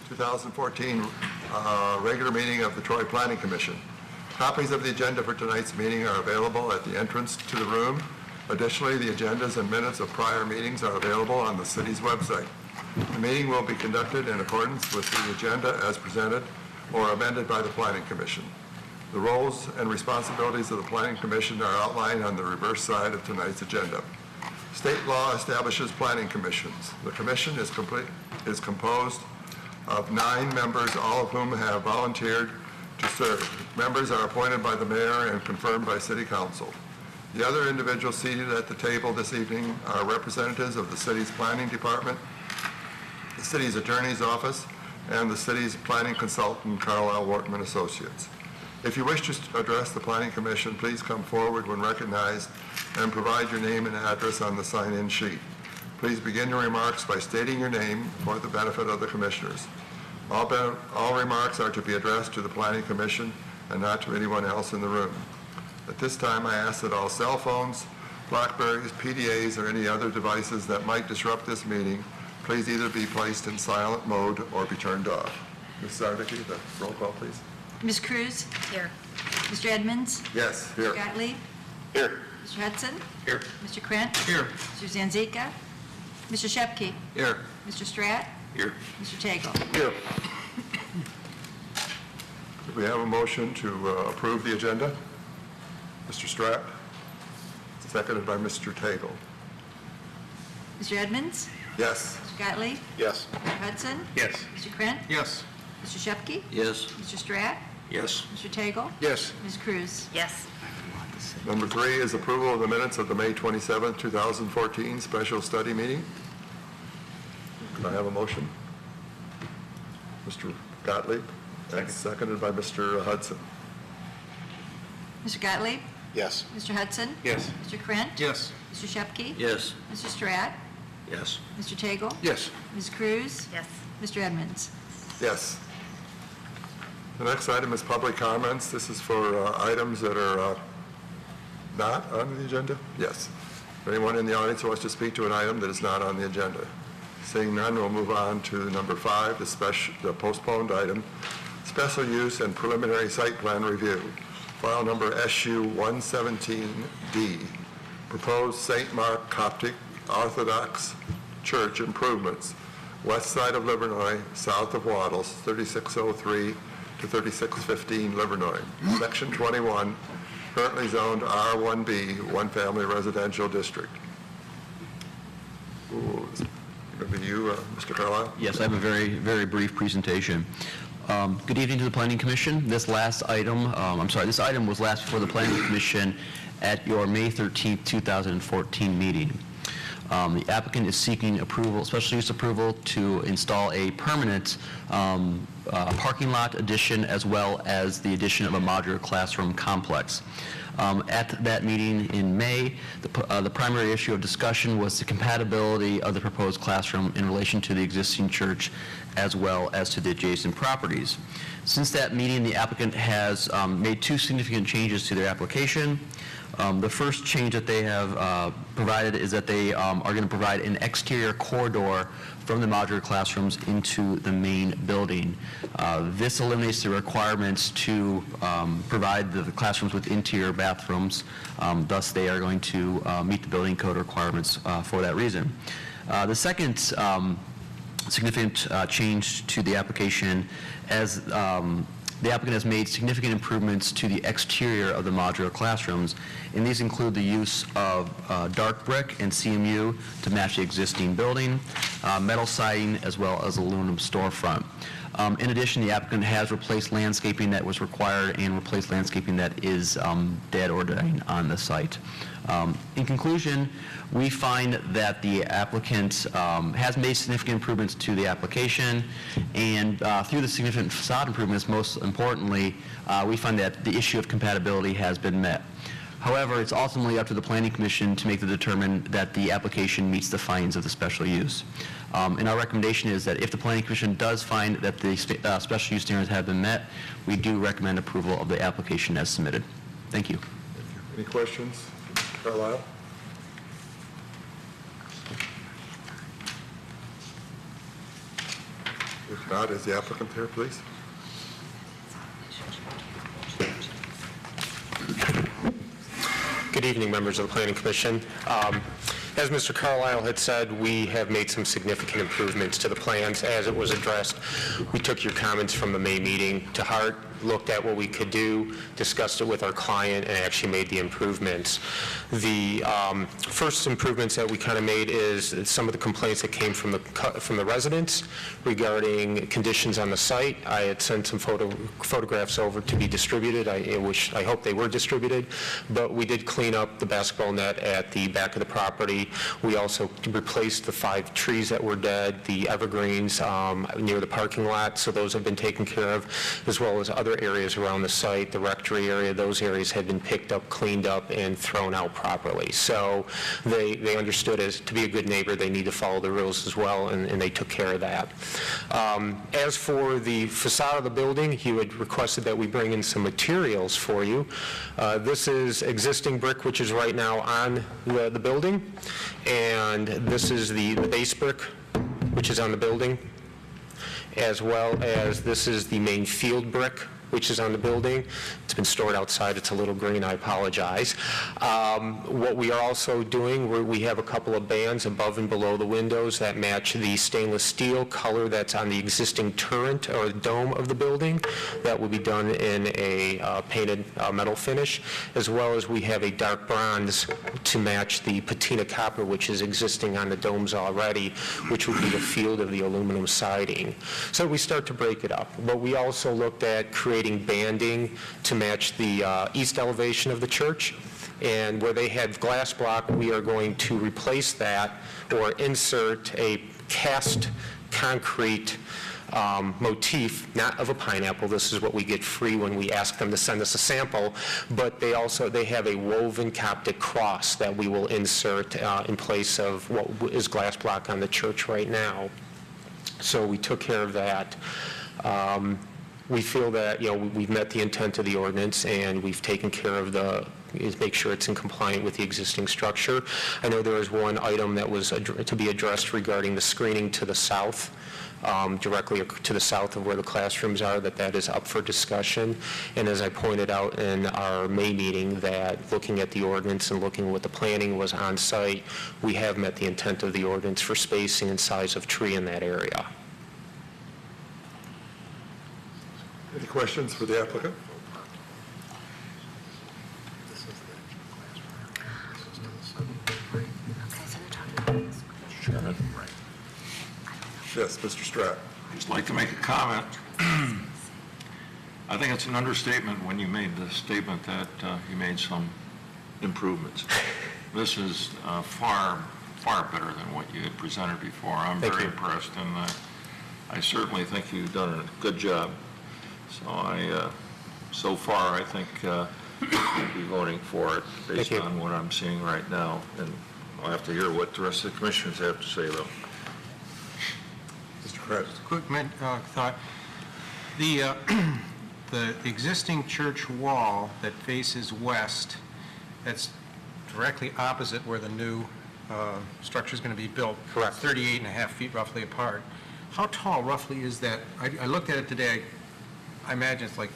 2014 regular meeting of the Troy Planning Commission. Copies of the agenda for tonight's meeting are available at the entrance to the room. Additionally, the agendas and minutes of prior meetings are available on the city's website. The meeting will be conducted in accordance with the agenda as presented or amended by the Planning Commission. The roles and responsibilities of the Planning Commission are outlined on the reverse side of tonight's agenda. State law establishes planning commissions. The commission is composed of 9 members, all of whom have volunteered to serve. Members are appointed by the mayor and confirmed by city council. The other individuals seated at the table this evening are representatives of the city's planning department, the city's attorney's office, and the city's planning consultant, Carlisle Wortman Associates. If you wish to address the Planning Commission, please come forward when recognized and provide your name and address on the sign-in sheet. Please begin your remarks by stating your name for the benefit of the commissioners. All remarks are to be addressed to the Planning Commission and not to anyone else in the room. At this time, I ask that all cell phones, Blackberries, PDAs, or any other devices that might disrupt this meeting please either be placed in silent mode or be turned off. Ms. Zardicki, the roll call, please. Ms. Cruz? Here. Mr. Edmonds? Yes, here. Mr. Gottlieb? Here. Mr. Hudson? Here. Mr. Krent? Here. Mr. Zanzika? Mr. Shepke? Here. Mr. Stratt? Here. Mr. Tagle? Here. Do we have a motion to approve the agenda? Mr. Stratt, seconded by Mr. Tagle. Mr. Edmonds? Yes. Mr. Gottlieb? Yes. Mr. Hudson? Yes. Mr. Krent? Yes. Mr. Shepke? Yes. Mr. Stratt? Yes. Mr. Tagle? Yes. Ms. Cruz? Yes. Number 3 is approval of the minutes of the May 27, 2014 special study meeting. Can I have a motion? Mr. Gottlieb, and seconded by Mr. Hudson. Mr. Gottlieb? Yes. Mr. Hudson? Yes. Mr. Krent? Yes. Mr. Shepke? Yes. Mr. Stratt? Yes. Mr. Tagle? Yes. Ms. Cruz? Yes. Mr. Edmonds? Yes. The next item is public comments. This is for items that are not on the agenda? Yes. Anyone in the audience who wants to speak to an item that is not on the agenda? Seeing none, we'll move on to number 5, the postponed item, special use and preliminary site plan review. File number SU 117D, proposed St. Mark Coptic Orthodox Church improvements, west side of Livernois, south of Waddles, 3603 to 3615 Livernois, section 21, currently zoned R1B, one family residential district. Ooh, going to be you, Mr. Carlisle? Yes, I have a very brief presentation. Good evening to the Planning Commission. This item was last before the Planning Commission at your May 13th, 2014 meeting. The applicant is seeking approval, special use approval, to install a permanent parking lot addition as well as the addition of a modular classroom complex. At that meeting in May, the primary issue of discussion was the compatibility of the proposed classroom in relation to the existing church as well as to the adjacent properties. Since that meeting, the applicant has made 2 significant changes to their application. The first change that they have provided is that they are going to provide an exterior corridor from the modular classrooms into the main building. This eliminates the requirements to provide the classrooms with interior bathrooms. Thus, they are going to meet the building code requirements for that reason. The second significant change to the application, as the applicant has made significant improvements to the exterior of the modular classrooms, and these include the use of dark brick and CMU to match the existing building, metal siding, as well as aluminum storefront. In addition, the applicant has replaced landscaping that was required and replaced landscaping that is dead or dying on the site. In conclusion, we find that the applicant has made significant improvements to the application, and through the significant facade improvements, most importantly, we find that the issue of compatibility has been met. However, it's ultimately up to the Planning Commission to make the determination that the application meets the findings of the special use. And our recommendation is that if the Planning Commission does find that the special use standards have been met, we do recommend approval of the application as submitted. Thank you. Any questions? Carlisle? If not, is the applicant here, please? Good evening, members of the Planning Commission. As Mr. Carlisle had said, we have made some significant improvements to the plans as it was addressed. We took your comments from the May meeting to heart, looked at what we could do, discussed it with our client, and actually made the improvements. The first improvements that we kind of made is some of the complaints that came from the residents regarding conditions on the site. I had sent some photographs over to be distributed. I hope they were distributed, but we did clean up the basketball net at the back of the property. We also replaced the 5 trees that were dead, the evergreens near the parking lot, so those have been taken care of, as well as other areas around the site, the rectory area. Those areas had been picked up, cleaned up, and thrown out properly. So they understood, as to be a good neighbor, they need to follow the rules as well, and they took care of that. As for the facade of the building, you had requested that we bring in some materials for you. This is existing brick, which is right now on the building, and this is the base brick, which is on the building, as well as this is the main field brick, which is on the building. It's been stored outside. It's a little green. I apologize. What we are also doing, we have a couple of bands above and below the windows that match the stainless steel color that's on the existing turret or dome of the building. That will be done in a painted metal finish, as well as we have a dark bronze to match the patina copper, which is existing on the domes already, which will be the field of the aluminum siding. So we start to break it up. But we also looked at creating banding to match the east elevation of the church. And where they had glass block, we are going to replace that or insert a cast concrete motif, not of a pineapple. This is what we get free when we ask them to send us a sample, but they have a woven Coptic cross that we will insert in place of what is glass block on the church right now. So we took care of that. We feel that, we've met the intent of the ordinance, and we've taken care of make sure it's in compliant with the existing structure. I know there was one item that was to be addressed regarding the screening to the south, directly to the south of where the classrooms are, that is up for discussion. And as I pointed out in our May meeting, that looking at the ordinance and looking what the planning was on site, we have met the intent of the ordinance for spacing and size of tree in that area. Any questions for the applicant? Chairman, Yes, Mr. Stratt. I'd just like to make a comment. I think it's an understatement when you made the statement that you made some improvements. This is far better than what you had presented before. I'm Thank very you. impressed, and I certainly think you've done a good job. So so far, I think I'll be voting for it based Thank you. on what I'm seeing right now. And I'll have to hear what the rest of the commissioners have to say, though. Mr. Kratz. Quick thought. The existing church wall that faces west, that's directly opposite where the new structure is going to be built. Correct. 38 and a half feet roughly apart. How tall roughly is that? I looked at it today. I imagine it's like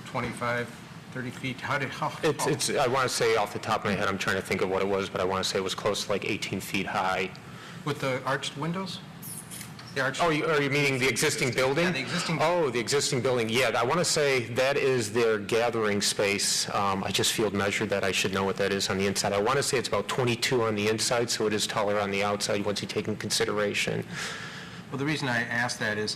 25, 30 feet. How tall? It's I want to say off the top of my head, I'm trying to think of what it was, but I want to say it was close to like 18 feet high. With the arched windows? The arched. Oh, are you meaning the existing building? Yeah, the existing. Oh, the existing building, yeah. I want to say that is their gathering space. I just field measured that. I should know what that is on the inside. I want to say it's about 22 on the inside, so it is taller on the outside once you take in consideration. Well, the reason I asked that is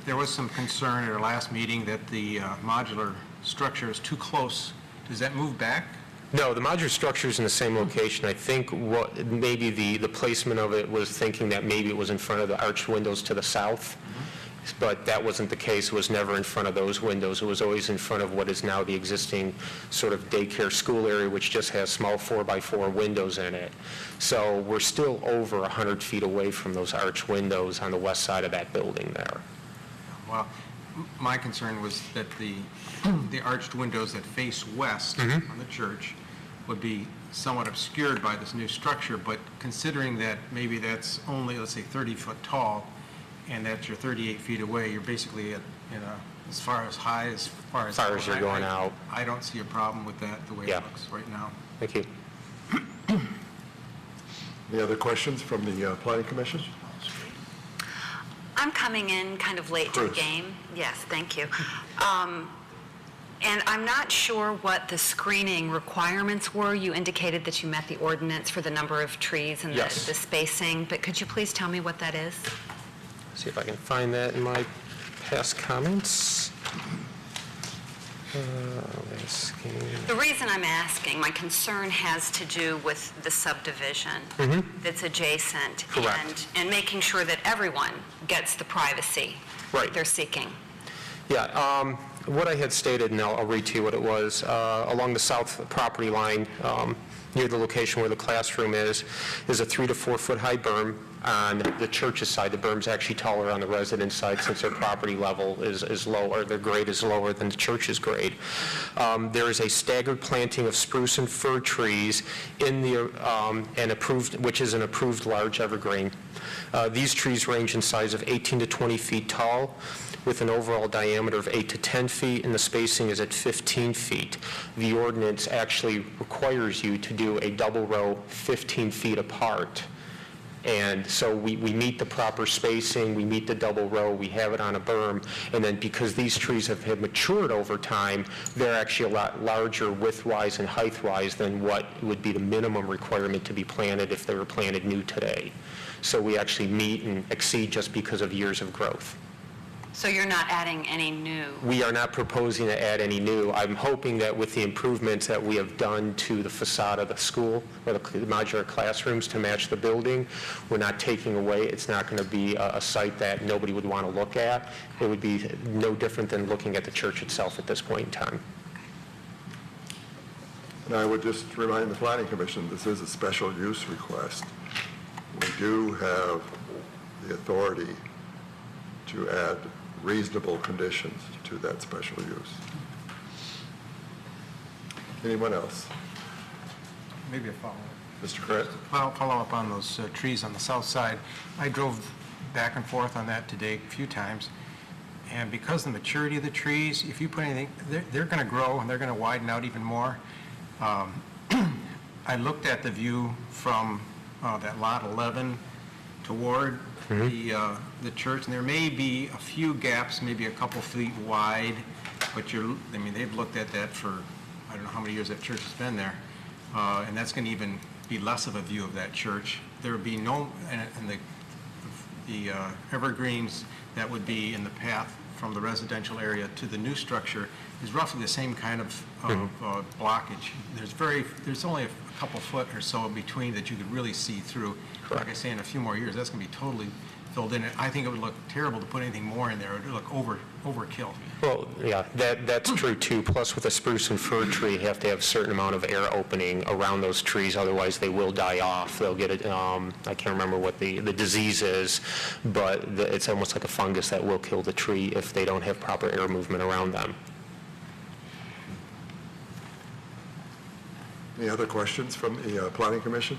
there was some concern at our last meeting that the modular structure is too close. Does that move back? No, the modular structure is in the same location. I think what maybe the placement of it was thinking that maybe it was in front of the arched windows to the south, but that wasn't the case. It was never in front of those windows. It was always in front of what is now the existing sort of daycare school area, which just has small 4x4 windows in it. So we're still over 100 feet away from those arched windows on the west side of that building there. Well, my concern was that the arched windows that face west Mm-hmm. on the church would be somewhat obscured by this new structure, but considering that maybe that's only, let's say, 30 foot tall, and that you're 38 feet away, you're basically at, as far as you're going out. I don't see a problem with that, the way it Yeah. looks right now. Thank you. Any other questions from the Planning Commission? I'm coming in kind of late to the Bruce. game. Yes, thank you. And I'm not sure what the screening requirements were. You indicated that you met the ordinance for the number of trees and Yes. the spacing, but could you please tell me what that is? See if I can find that in my past comments. The reason I'm asking, my concern has to do with the subdivision that's adjacent. Correct. And making sure that everyone gets the privacy Right. that they're seeking. Yeah, what I had stated, and I'll read to you what it was, along the south property line, near the location where the classroom is a 3 to 4 foot high berm on the church's side. The berm's actually taller on the residence side since their property level is lower, their grade is lower than the church's grade. There is a staggered planting of spruce and fir trees in the, which is an approved large evergreen. These trees range in size of 18 to 20 feet tall, with an overall diameter of 8 to 10 feet, and the spacing is at 15 feet. The ordinance actually requires you to do a double row 15 feet apart. And so we meet the proper spacing, we meet the double row, we have it on a berm, and then because these trees have matured over time, they're actually a lot larger width-wise and height-wise than what would be the minimum requirement to be planted if they were planted new today. So we actually meet and exceed just because of years of growth. So you're not adding any new? We are not proposing to add any new. I'm hoping that with the improvements that we have done to the facade of the school, or the modular classrooms to match the building, we're not taking away, it's not going to be a site that nobody would want to look at. It would be no different than looking at the church itself at this point in time. And I would just remind the Planning Commission, this is a special use request. We do have the authority to add reasonable conditions to that special use. Anyone else? Maybe a follow-up. Mr. Krantz? I'll follow up on those trees on the south side. I drove back and forth on that today a few times, and because the maturity of the trees, if you put anything, they're going to grow and they're going to widen out even more. I looked at the view from that lot 11 toward the church, and there may be a few gaps, maybe a couple feet wide, but they've looked at that for, I don't know how many years that church has been there, and that's going to even be less of a view of that church. There would be no, and the evergreens that would be in the path from the residential area to the new structure is roughly the same kind of blockage. There's only a couple foot or so between that you could really see through. Correct. Like I say, in a few more years, that's going to be totally filled in. I think it would look terrible to put anything more in there. It would look overkill. Well, yeah, that's true too. Plus with a spruce and fir tree, you have to have a certain amount of air opening around those trees, otherwise they will die off. They'll get I can't remember what the disease is, but it's almost like a fungus that will kill the tree if they don't have proper air movement around them. Any other questions from the Planning Commission?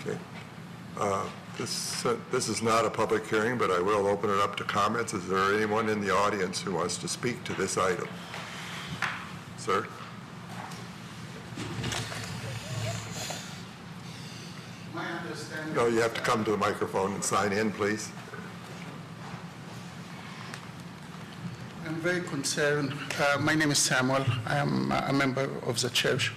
Okay. This is not a public hearing, but I will open it up to comments. Is there anyone in the audience who wants to speak to this item? Sir? My understanding. No, you have to come to the microphone and sign in, please. I'm very concerned. My name is Samuel. I am a member of the church.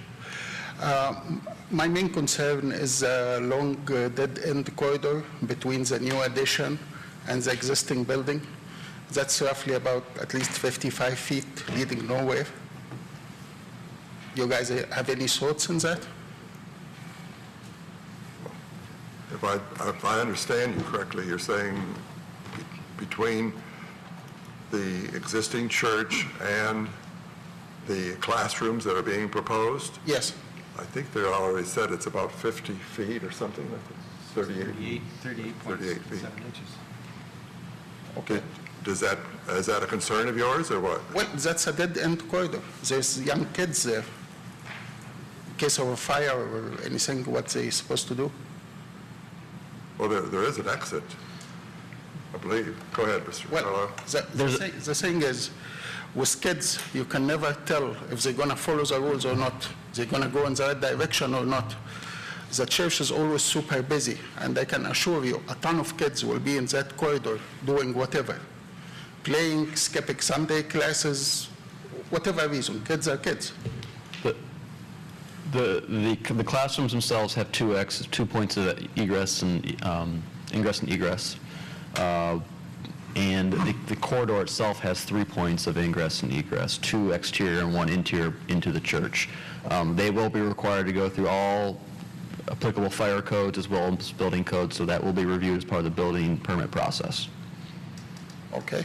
My main concern is a long dead-end corridor between the new addition and the existing building. That's roughly about at least 55 feet leading nowhere. You guys have any thoughts on that? If I understand you correctly, you're saying between the existing church and the classrooms that are being proposed? Yes. I think they already said it's about 50 feet or something like that, 38. 38.7 feet. inches. Okay. Is that a concern of yours or what? Well, that's a dead-end corridor. There's young kids there. In case of a fire or anything, what they supposed to do? Well, there is an exit, I believe. Go ahead, Mr. Well, Carlisle. the thing is, with kids, you can never tell if they're going to follow the rules or not. They're going to go in the right direction or not. The church is always super busy, and I can assure you, a ton of kids will be in that corridor doing whatever. Playing, skipping Sunday classes, whatever reason. Kids are kids. The classrooms themselves have 2 points of egress and ingress and egress. And the corridor itself has 3 points of ingress and egress, 2 exterior and 1 interior into the church. They will be required to go through all applicable fire codes as well as building codes, so that will be reviewed as part of the building permit process. Okay.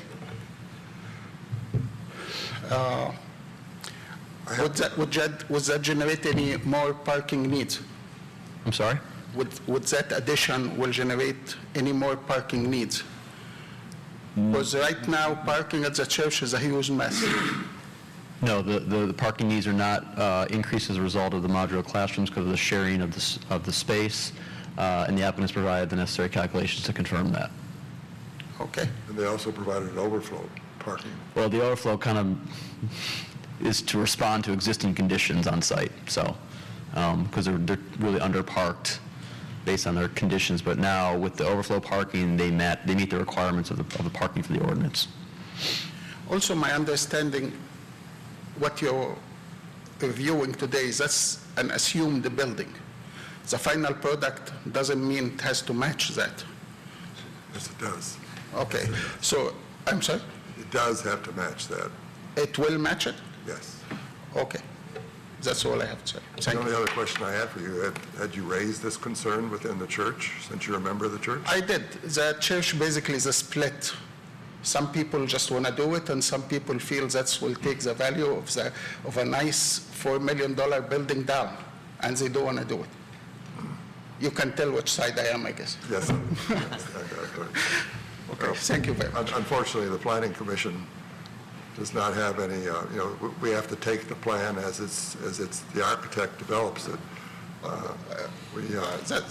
Would that generate any more parking needs? I'm sorry? Would that addition will generate any more parking needs? Because right now, parking at the church is a huge mess. No, the parking needs are not increased as a result of the modular classrooms because of the sharing of the space, and the applicants provided the necessary calculations to confirm that. Okay. And they also provided an overflow parking. Well, the overflow kind of is to respond to existing conditions on site, so, because they're really underparked based on their conditions, but now with the overflow parking, they meet the requirements of the parking for the ordinance. Also, my understanding, what you're reviewing today is that's an assumed building. The final product doesn't mean it has to match that. Yes, it does. Okay, so, I'm sorry, It does have to match that, it will match it? yes. Okay, that's all I have to say. The Thank only you. other question I had for you, had you raised this concern within the church, since you're a member of the church? I did. The church basically is a split. Some people just want to do it, and some people feel that will take the value of a nice $4 million building down, and they don't want to do it. You can tell which side I am, I guess. Yes. Yes, I got it. Okay, thank you very much. Unfortunately, the planning commission does not have any, we have to take the plan as the architect develops it.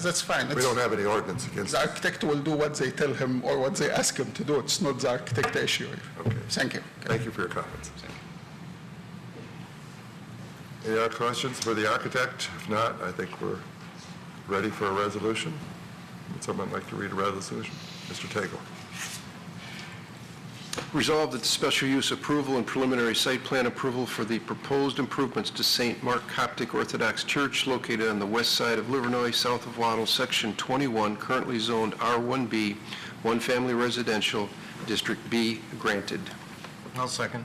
That's fine. We don't have any ordinance against The it. architect will do what they tell him or what they ask him to do. It's not the architect issue. Okay. Thank you. Thank you for your comments. Any other questions for the architect? If not, I think we're ready for a resolution. Would someone like to read a resolution? Mr. Tagle. Resolved that the special use approval and preliminary site plan approval for the proposed improvements to St. Mark Coptic Orthodox Church located on the west side of Livernois, south of Waddle, Section 21, currently zoned R1B, one-family residential, District B, granted. I'll second.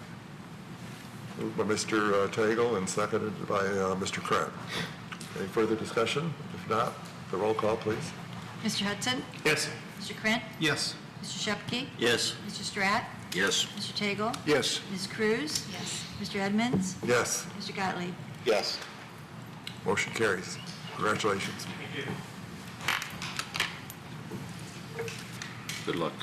Moved by Mr. Tagle and seconded by Mr. Kraft. Any further discussion? If not, the roll call, please. Mr. Hudson? Yes. Mr. Krant? Yes. Mr. Shepke? Yes. Mr. Stratt? Yes. Mr. Tagle? Yes. Ms. Cruz? Yes. Mr. Edmonds? Yes. Mr. Gottlieb? Yes. Motion carries. Congratulations. Good luck.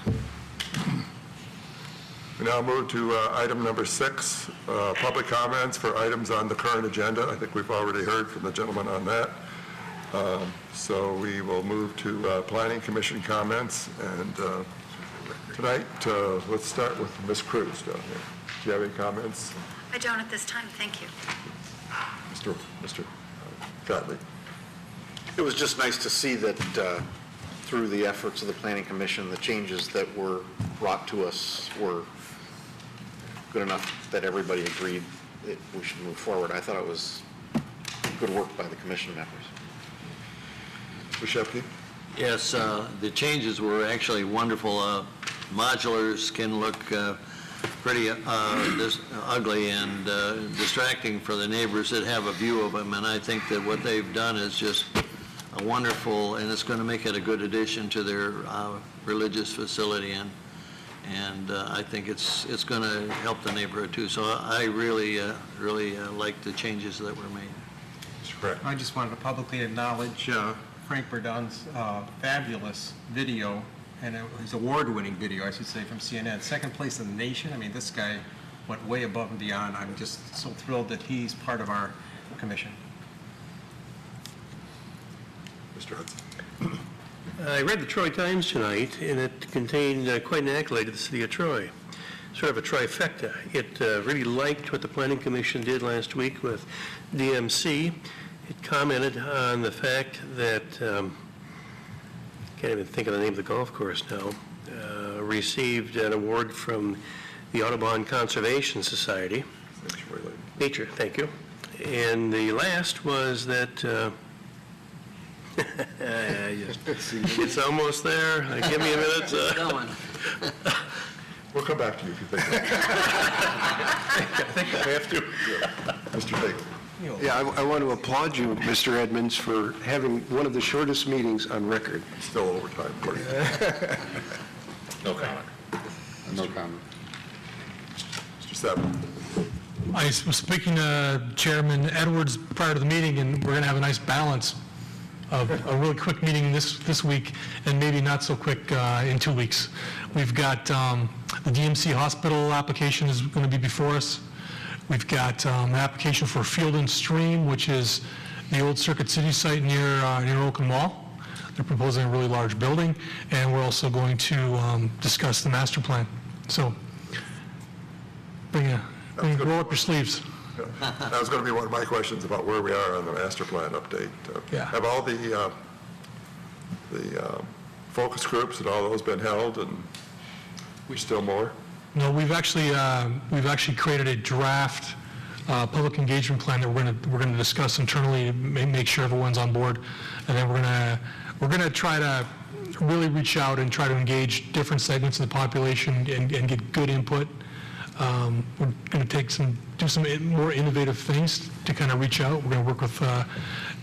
We now move to item number 6, public comments for items on the current agenda. I think we've already heard from the gentleman on that. So we will move to Planning Commission comments. And tonight, let's start with Ms. Cruz down here. Do you have any comments? I don't at this time, thank you. Mr. Gottlieb? It was just nice to see that through the efforts of the Planning Commission, the changes that were brought to us were good enough that everybody agreed that we should move forward. I thought it was good work by the commission members. Mr. Shepke? Yes, the changes were actually wonderful. Modulars can look pretty ugly and distracting for the neighbors that have a view of them, and I think that what they've done is just wonderful, and it's going to make it a good addition to their religious facility, and I think it's going to help the neighborhood too. So I really like the changes that were made. Mr. Kraft? I just wanted to publicly acknowledge Frank Burdon's fabulous video, and his award-winning video, I should say, from CNN. Second place in the nation. I mean, this guy went way above and beyond. I'm just so thrilled that he's part of our commission. Mr. Hudson? I read the Troy Times tonight, and it contained quite an accolade to the city of Troy, sort of a trifecta. It really liked what the Planning Commission did last week with DMC. It commented on the fact that, can't even think of the name of the golf course now, received an award from the Audubon Conservation Society. Nature, thank you. And the last was that, it's almost there. Give me a minute. We'll come back to you if you think. I think I have to. Mr. Daigle. Yeah, I want to applaud you, Mr. Edmonds, for having one of the shortest meetings on record. Still overtime, please. No comment. No comment. Mr. Seven. I was speaking to Chairman Edwards prior to the meeting, and we're going to have a nice balance of a really quick meeting this week and maybe not so quick in 2 weeks. We've got the DMC hospital application is going to be before us. We've got an application for Field and Stream, which is the old Circuit City site near Oaken Wall. They're proposing a really large building, and we're also going to discuss the master plan. So roll up your sleeves. That was going to be one of my questions about where we are on the master plan update. Yeah. Have all the focus groups and all those been held, and still more? No, we've actually created a draft public engagement plan that we're going to discuss internally to make sure everyone's on board, and then we're going to try to really reach out and try to engage different segments of the population and get good input. We're going to do some more innovative things to kind of reach out. We're going to work with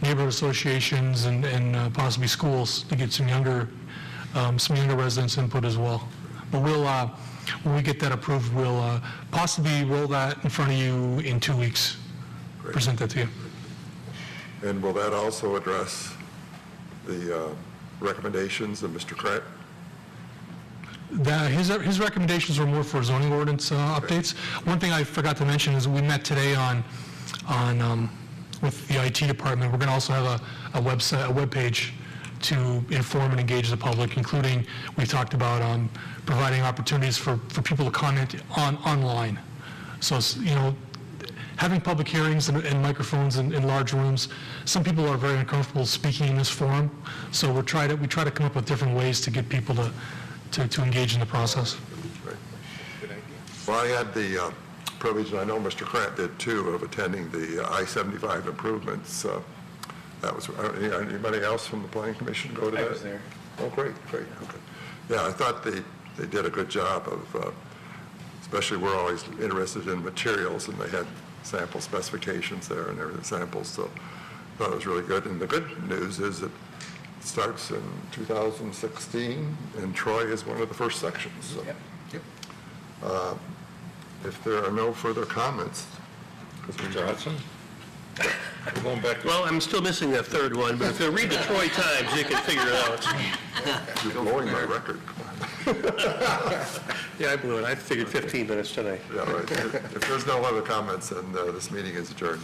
neighborhood associations and possibly schools to get some younger residents' input as well. But when we get that approved, we'll possibly roll that in front of you in 2 weeks. Great. Present that to you. And will that also address the recommendations of Mr. Krant? His recommendations were more for zoning ordinance updates. One thing I forgot to mention is we met today with the IT department. We're going to also have a web page to inform and engage the public, including we talked about providing opportunities for people to comment online. So, having public hearings and microphones in large rooms, some people are very uncomfortable speaking in this forum. So we try to come up with different ways to get people to engage in the process. Right. Well, I had the privilege, and I know Mr. Krant did too, of attending the I-75 improvements. That was, anybody else from the Planning Commission go to that? I was there. Oh, great. Okay. Yeah, I thought they did a good job of, especially we're always interested in materials, and they had sample specifications there and everything, samples, so I thought it was really good. And the good news is that it starts in 2016, and Troy is one of the first sections. So. Yep. If there are no further comments. Mr. Hudson? We're going back to... Well, I'm still missing that third one, but if you read the Troy Times, you can figure it out. You're blowing my record. Yeah, I blew it. I figured 15 minutes tonight. Yeah, right. If there's no other comments, then this meeting is adjourned.